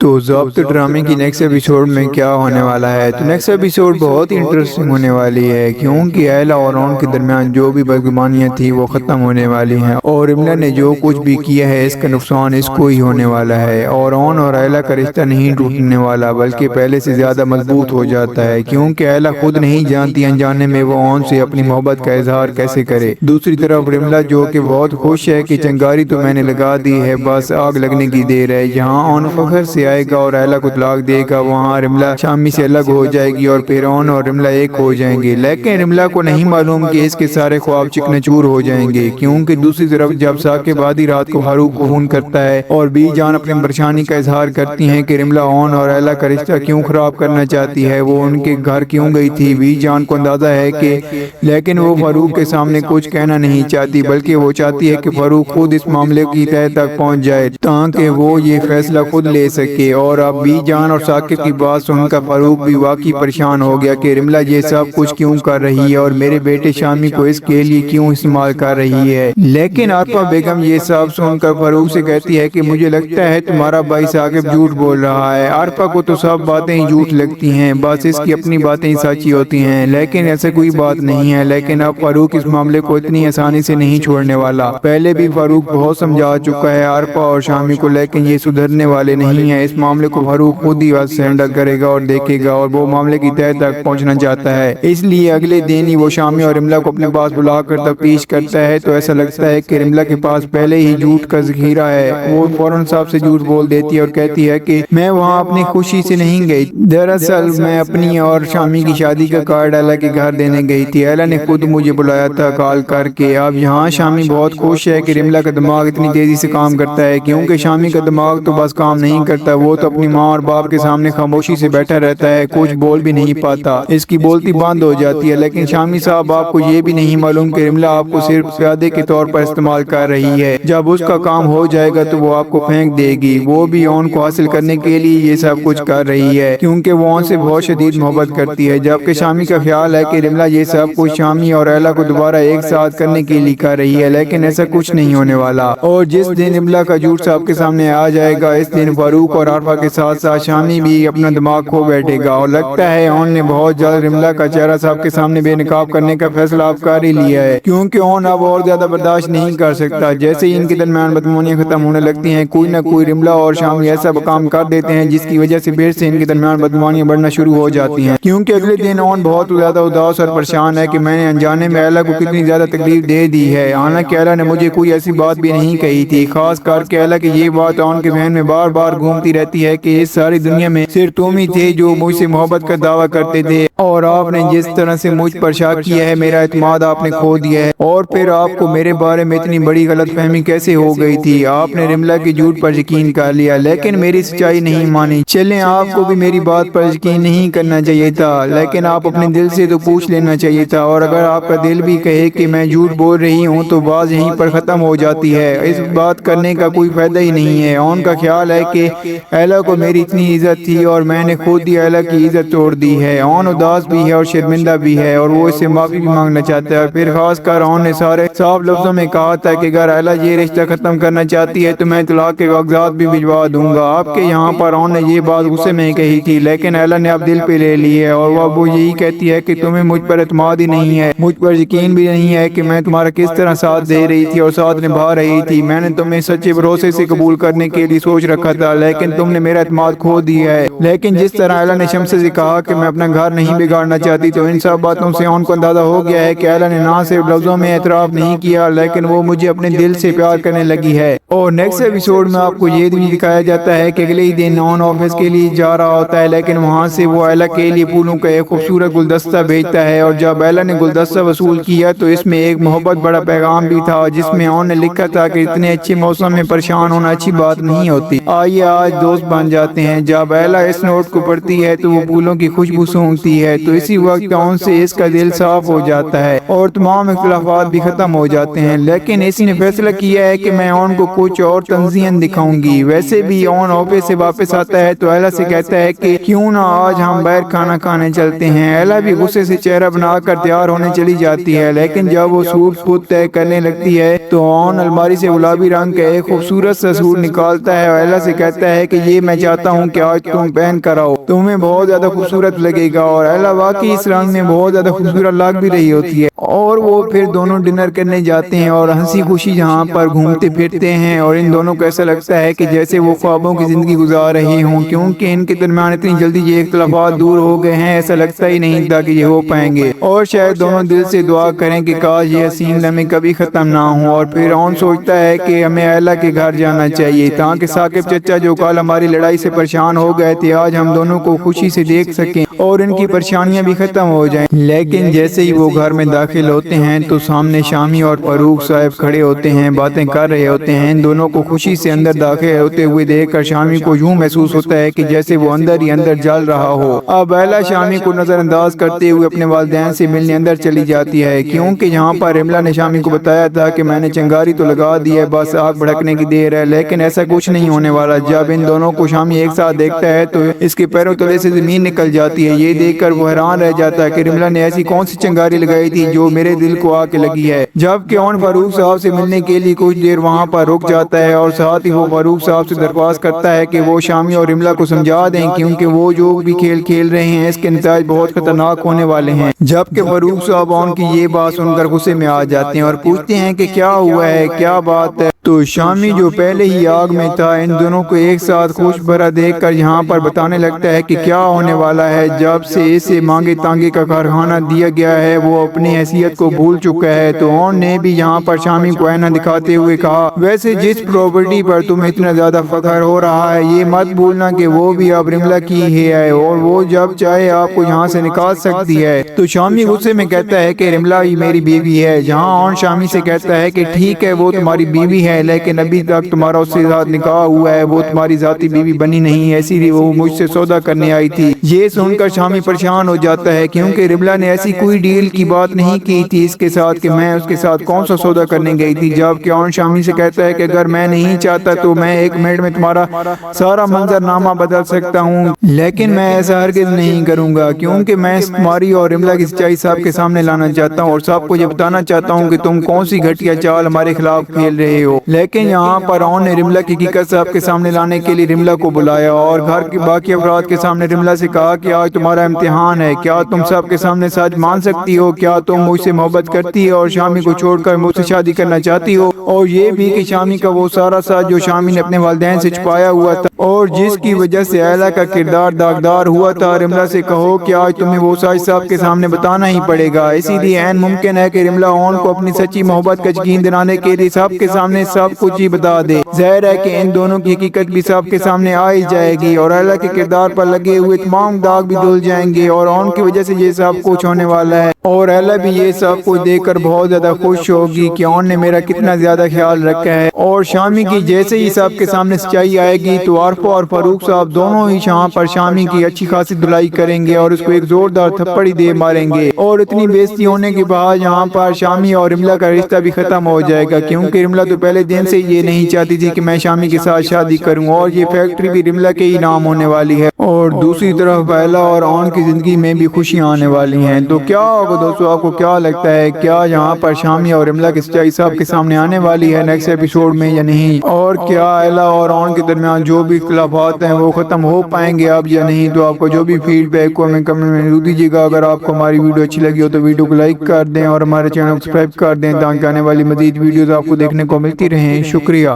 تو ضابط ڈرامے کی نیکسٹ ایپیسوڈ میں کیا ہونے والا ہے؟ تو نیکسٹ ایپیسوڈ بہت ہی انٹرسٹنگ ہونے والی ہے، کیونکہ ایلا اور رون کے درمیان جو بھی بدگمانیاں تھیں وہ ختم ہونے والی ہیں، اور رملا نے جو کچھ بھی کیا ہے اس کا نقصان اس کو ہی ہونے والا ہے، اور رون اور ایلا کا رشتہ نہیں ٹوٹنے والا بلکہ پہلے سے زیادہ مضبوط ہو جاتا ہے، کیونکہ ایلا خود نہیں جانتی انجانے میں وہ رون سے اپنی محبت کا اظہار کیسے کرے۔ دوسری طرف رملا جو کہ بہت خوش ہے کہ چنگاری تو میں نے لگا دی ہے، بس آگ لگنے کی دیر ہے۔ جہاں رون فخر سے آئے گا اور ایلا کو طلاق دے گا، وہاں رملا شامی سے الگ ہو جائے گی اور پھر رون اور رملا ایک ہو جائیں گے، لیکن رملا کو نہیں معلوم کہ اس کے سارے خواب چکنا چور ہو جائیں گے، کیونکہ دوسری طرف جب ثاقب آدھی رات کو فاروق کو فون کرتا ہے اور بی جان اپنی پریشانی کا اظہار کرتی ہیں کہ رملا رون اور ایلا کا رشتہ کیوں خراب کرنا چاہتی ہے، وہ ان کے گھر کیوں گئی تھی۔ بی جان کو اندازہ ہے کہ لیکن وہ فاروق کے سامنے کچھ کہنا نہیں چاہتی، بلکہ وہ چاہتی ہے کہ فاروق خود اس معاملے کی تہہ تک پہنچ جائے تاکہ وہ یہ فیصلہ خود لے سکے۔ اور اب بی جان اور ثاقب کی بات سن کر فاروق بھی واقعی پریشان ہو گیا کہ رملا یہ سب کچھ کیوں کر رہی ہے اور میرے بیٹے شامی کو اس کے لیے کیوں استعمال کر رہی ہے۔ لیکن عارفہ بیگم یہ سب سن کر فاروق سے کہتی ہے کہ مجھے لگتا ہے تمہارا بھائی ثاقب جھوٹ بول رہا ہے۔ عارفہ کو تو سب باتیں ہی جھوٹ لگتی ہیں، بس اس کی اپنی باتیں ہی سچی ہوتی ہیں، لیکن ایسا کوئی بات نہیں ہے۔ لیکن اب فاروق اس معاملے کو اتنی آسانی سے نہیں چھوڑنے والا۔ پہلے بھی فاروق بہت سمجھا چکا ہے عارفہ اور شامی کو، لیکن یہ سدھرنے والے نہیں ہیں۔ اس معاملے کو فاروق خود ہی سے ہینڈل کرے گا اور دیکھے گا، اور وہ معاملے کی تہہ تک پہنچنا چاہتا ہے۔ اس لیے اگلے دن ہی وہ شامی اور رملا کو اپنے پاس بلا کر تفتیش کرتا ہے، تو ایسا لگتا ہے کہ رملا کے پاس پہلے ہی جھوٹ کا ذخیرہ ہے۔ وہ فوراً صاحب سے جھوٹ بول دیتی ہے اور کہتی ہے کہ میں وہاں اپنی خوشی سے نہیں گئی، دراصل میں اپنی اور شامی کی شادی کا کارڈ ایلا کے گھر دینے گئی تھی۔ ایلا نے خود مجھے بلایا تھا کال کر کے۔ اب یہاں شامی بہت خوش ہے کہ رملا کا دماغ اتنی تیزی سے کام کرتا ہے، کیونکہ شامی کا دماغ تو بس کام نہیں کرتا، وہ تو اپنی ماں اور باپ کے سامنے خاموشی سے بیٹھا رہتا ہے، کچھ بول بھی نہیں پاتا، اس کی بولتی بند ہو جاتی ہے۔ لیکن شامی صاحب آپ کو یہ بھی نہیں معلوم کہ رملا آپ کو صرف پیادے کے طور پر استعمال کر رہی ہے، جب اس کا کام ہو جائے گا تو وہ آپ کو پھینک دے گی۔ وہ بھی اون کو حاصل کرنے کے لیے یہ سب کچھ کر رہی ہے، کیونکہ وہ اون سے بہت شدید محبت کرتی ہے، جبکہ شامی کا خیال ہے کہ رملا یہ سب کچھ شامی اور ایلا کو دوبارہ ایک ساتھ کرنے کے لیے کر رہی ہے، لیکن ایسا کچھ نہیں ہونے والا۔ اور جس دن رملا کا جھوٹ صاحب کے سامنے آ جائے گا، اس دن فاروق اور عارفہ کے ساتھ ساتھ شامی بھی اپنا دماغ کھو بیٹھے گا، اور لگتا ہے اون نے بہت جلد رملا کا چہرہ صاحب کے سامنے بے نقاب کرنے کا فیصلہ اب کر ہی لیا ہے، کیونکہ اون اب اور زیادہ برداشت نہیں کر سکتا۔ جیسے ہی ان کے درمیان بدگمانیاں ختم ہونے لگتی ہیں، کوئی نہ کوئی رملا اور شامی ایسا کام کر دیتے ہیں جس کی وجہ سے پھر سے ان کے درمیان بدگمانیاں بڑھنا شروع ہو جاتی ہیں، کیونکہ اگلے دن اون بہت زیادہ اداس اور پریشان ہے کہ میں نے انجانے میں ایلا کو کتنی زیادہ تکلیف دے دی ہے، حالانکہ ایلا نے مجھے کوئی ایسی بات بھی نہیں کہی تھی۔ خاص کر کے ایلا کی یہ بات اون کے ذہن میں بار بار گھومتی رہتی ہے کہ اس ساری دنیا میں صرف تم ہی تھے جو مجھ سے محبت کا دعویٰ کرتے تھے، اور آپ نے جس طرح سے مجھ پر شک کیا ہے، میرا اعتماد آپ نے کھو دیا ہے، اور پھر آپ کو میرے بارے میں اتنی بڑی غلط فہمی کیسے ہو گئی تھی؟ آپ نے رملا کے جھوٹ پر یقین کر لیا لیکن میری سچائی نہیں مانی۔ چلیں آپ کو بھی میری بات پر یقین نہیں کرنا چاہیے تھا، لیکن آپ اپنے دل سے تو پوچھ لینا چاہیے تھا، اور اگر آپ کا دل بھی کہے کہ میں جھوٹ بول رہی ہوں تو بات یہیں پر ختم ہو جاتی ہے، اس بات کرنے کا کوئی فائدہ ہی نہیں ہے۔ اون کا خیال ہے کہ ایلا کو میری اتنی عزت تھی اور میں نے خود ہی ایلا کی عزت توڑ دی ہے۔ اون اداس بھی ہے اور شرمندہ بھی ہے، اور وہ اس سے معافی بھی مانگنا چاہتا ہے، اور پھر خاص کر اون نے سارے صاف لفظوں میں کہا تھا کہ اگر ایلا یہ رشتہ ختم کرنا چاہتی ہے تو میں طلاق کے کاغذات بھی بھجوا دوں گا۔ آپ کے یہاں پر اون نے یہ بات غصے میں کہی تھی، لیکن ایلا نے اب دل پہ لے لی ہے، اور وہ یہی کہتی ہے کہ تمہیں مجھ پر اعتماد ہی نہیں ہے، مجھ پر یقین بھی نہیں ہے کہ میں تمہارا کس طرح ساتھ دے رہی تھی اور ساتھ نبھا رہی تھی۔ میں نے تمہیں سچے بھروسے سے قبول کرنے کے لیے سوچ رکھا تھا، لیکن تم نے میرا اعتماد کھو دیا ہے۔ لیکن جس طرح ایلا نے شمس سے کہا کہ میں اپنا گھر نہیں بگاڑنا چاہتی، تو ان سب باتوں سے اون کو اندازہ ہو گیا ہے کہ ایلا نے نہ صرف لفظوں میں اعتراف نہیں کیا، لیکن وہ مجھے اپنے دل سے پیار کرنے لگی ہے۔ اور نیکسٹ ایپیسوڈ میں آپ کو یہ بھی دکھایا جاتا ہے کہ اگلے ہی دن اون آفس کے لیے جا رہا ہوتا ہے، لیکن وہاں سے وہ ایلا کے لیے پھولوں کا ایک خوبصورت گلدستہ بھیجتا ہے، اور جب ایلا نے گلدستہ وصول کیا تو اس میں ایک محبت بڑا پیغام بھی تھا، جس میں اون نے لکھا تھا کہ اتنے اچھے موسم میں پریشان ہونا اچھی بات نہیں ہوتی، آئیے آج دوست بن جاتے ہیں۔ جب ایلا اس نوٹ کو پڑھتی ہے تو وہ پھولوں کی خوشبو سونگھتی ہے ہے تو اسی وقت ان سے اس کا دل صاف ہو جاتا ہے اور تمام اختلافات بھی ختم ہو جاتے ہیں۔ لیکن اسی نے فیصلہ کیا ہے کہ میں ان کو کچھ اور تنظیم دکھاؤں گی۔ ویسے بھی اون آفس سے واپس آتا ہے تو ایلا سے کہتا ہے کہ کیوں نہ آج ہم باہر کھانا کھانے چلتے ہیں۔ ایلا بھی غصے سے چہرہ بنا کر تیار ہونے چلی جاتی ہے، لیکن جب وہ سوٹ خود طے کرنے لگتی ہے تو اون الماری سے گلابی رنگ کا ایک خوبصورت سا سوٹ نکالتا ہے اور ایلا سے کہتا ہے کہ یہ میں چاہتا ہوں کہ آج تم پہن کر آؤ، تمہیں بہت زیادہ خوبصورت لگے گا۔ اور ایلا واقعی اس رنگ میں بہت زیادہ خوبصورت لگ بھی رہی ہوتی ہے اور وہ پھر دونوں ڈنر کرنے جاتے ہیں اور ہنسی خوشی جہاں پر گھومتے پھرتے ہیں اور ان دونوں کو ایسا لگتا ہے کہ جیسے وہ خوابوں کی زندگی گزار رہے ہوں، کیونکہ ان کے درمیان اتنی جلدی یہ اختلافات دور ہو گئے ہیں، ایسا لگتا ہی نہیں تھا کہ یہ ہو پائیں گے۔ اور شاید دونوں دل سے دعا کریں کہ کاش یہ حسین لمحے کبھی ختم نہ ہوں۔ اور پھر اون سوچتا ہے کہ ہمیں ایلا کے گھر جانا چاہیے تاکہ ثاقب چچا جو کل ہماری لڑائی سے پریشان ہو گئے تھے آج ہم دونوں کو خوشی سے دیکھ سکیں اور ان کی پریشانیاں بھی ختم ہو جائیں۔ لیکن جیسے ہی وہ گھر میں داخل ہوتے ہیں تو سامنے شامی اور فاروق صاحب کھڑے ہوتے ہیں، باتیں کر رہے ہوتے ہیں۔ ان دونوں کو خوشی سے اندر داخل ہوتے ہوئے دیکھ کر شامی کو یوں محسوس ہوتا ہے کہ جیسے وہ اندر ہی اندر جل رہا ہو۔ اب ایلا شامی کو نظر انداز کرتے ہوئے اپنے والدین سے ملنے اندر چلی جاتی ہے، کیونکہ یہاں پر رملہ نے شامی کو بتایا تھا کہ میں نے چنگاری تو لگا دی ہے، بس آگ بھڑکنے کی دیر ہے، لیکن ایسا کچھ نہیں ہونے والا۔ جب ان دونوں کو شامی ایک ساتھ دیکھتا ہے تو اس کے پیروں تلے سے زمین نکل جاتی ہے۔ یہ دیکھ کر وہ حیران رہ جاتا ہے کہ رملہ نے ایسی کون سی چنگاری لگائی تھی جو میرے دل کو آ کے لگی ہے۔ جبکہ اون فاروق صاحب سے ملنے کے لیے کچھ دیر وہاں پر رک جاتا ہے اور ساتھ ہی وہ فاروق صاحب سے درخواست کرتا ہے کہ وہ شامی اور رملہ کو سمجھا دیں، کیونکہ وہ جو بھی کھیل کھیل رہے ہیں اس کے نتائج بہت خطرناک ہونے والے ہیں۔ جبکہ فاروق صاحب اون کی یہ بات سن کر غصے میں آ جاتے ہیں اور پوچھتے ہیں کہ کیا ہوا ہے، کیا بات ہے۔ تو شامی جو پہلے ہی آگ میں تھا ان دونوں کو ایک ساتھ خوش بھرا دیکھ کر یہاں پر بتانے لگتا ہے کہ کیا ہونے والا ہے۔ جب سے اسے مانگے تانگے کا کارخانہ دیا گیا ہے وہ اپنی حیثیت کو بھول چکا ہے۔ تو اون نے بھی یہاں پر شامی کو آئینہ دکھاتے ہوئے کہا، ویسے جس پراپرٹی پر تمہیں اتنا زیادہ فخر ہو رہا ہے یہ مت بھولنا کہ وہ بھی اب رملہ کی ہی ہے اور وہ جب چاہے آپ کو یہاں سے نکال سکتی ہے۔ تو شامی غصے میں کہتا ہے کہ رملہ ہی میری بیوی ہے، جہاں اون شامی سے کہتا ہے کہ ٹھیک ہے وہ تمہاری بیوی ہے لیکن ابھی تک تمہارا اس سے ساتھ نکاح ہوا ہے، وہ تمہاری ذاتی بیوی بنی نہیں ہے، اسی لیے وہ مجھ سے سودا کرنے آئی تھی۔ یہ سن کر شامی پریشان ہو جاتا ہے کیونکہ رملہ نے ایسی کوئی ڈیل کی بات نہیں کی تھی اس کے ساتھ کہ میں اس کے ساتھ کون سا سودا کرنے گئی تھی۔ جبکہ اون شامی سے کہتا ہے کہ اگر میں نہیں چاہتا تو میں ایک منٹ میں تمہارا سارا منظر نامہ بدل سکتا ہوں، لیکن میں ایسا ہرگز نہیں کروں گا کیونکہ میں تمہاری اور رملہ کی سچائی سب کے سامنے لانا چاہتا ہوں اور سب کو یہ بتانا چاہتا ہوں کہ تم کون سی گھٹیا چال ہمارے خلاف کھیل رہے ہو۔ لیکن یہاں پر اون نے رملہ کی حقیقت سب کے سامنے لانے کے لیے رملہ کو بلایا اور گھر کے باقی افراد کے سامنے رملہ سے کہا کہ آج تمہارا امتحان ہے، کیا تم سب کے سامنے سچ مان سکتی ہو، کیا تم مجھ سے محبت کرتی ہو اور شامی کو چھوڑ کر مجھ سے شادی کرنا چاہتی ہو، اور یہ بھی کہ شامی کا وہ سارا سچ جو شامی نے اپنے والدین سے چھپایا ہوا تھا اور جس کی وجہ سے ایلا کا کردار داغدار ہوا تھا۔ رملہ سے کہو کہ آج تمہیں وہ سچ سب کے سامنے بتانا ہی پڑے گا، اسی لیے عین ممکن ہے کہ رملہ اون کو اپنی سچی محبت کا یقین دلانے کے لیے سب کے سامنے سب کچھ ہی بتا دے۔ ظاہر ہے کہ ان دونوں کی حقیقت بھی سب کے سامنے آئی جائے گی اور ایلا کے کردار پر لگے ہوئے تمام داغ بھی دھل جائیں گے اور اون کی وجہ سے یہ سب کچھ ہونے والا ہے اور ایلا بھی یہ سب کچھ دیکھ کر بہت زیادہ خوش ہوگی کہ اون نے میرا کتنا زیادہ خیال رکھا ہے۔ اور شامی کی جیسے ہی سب کے سامنے سچائی آئے گی تو عارفہ اور فاروق صاحب دونوں ہی یہاں پر شامی کی اچھی خاصی دھلائی کریں گے اور اس کو ایک زوردار تھپڑ ہی دے ماریں گے اور اتنی بے عزتی ہونے کے بعد یہاں پر شامی اور رملہ کا رشتہ بھی ختم ہو جائے گا، کیونکہ رملہ تو پہلے دن سے یہ نہیں چاہتی تھی کہ میں شامی کے ساتھ شادی کروں اور یہ فیکٹری بھی رملہ کے ہی نام ہونے والی ہے اور دوسری طرف ایلا اور اون کی زندگی میں بھی خوشیاں آنے والی ہیں۔ تو کیا ہوگا دوستو، آپ کو کیا لگتا ہے، کیا یہاں پر شامی اور رملہ کی سچائی سب کے سامنے آنے والی ہے نیکسٹ ایپیسوڈ میں یا نہیں، اور کیا ایلا اور اون کے درمیان جو بھی اختلافات ہیں وہ ختم ہو پائیں گے اب یا نہیں؟ تو آپ کو جو بھی فیڈ بیک کو ہمیں کمنٹ میں ضرور دیجیے گا۔ اگر آپ کو ہماری ویڈیو اچھی لگی ہو تو ویڈیو کو لائک کر دیں اور ہمارے چینل کو سبسکرائب کر دیں تاکہ آنے والی مزید ویڈیوز آپ کو دیکھنے کو ملتی رہیں۔ شکریہ۔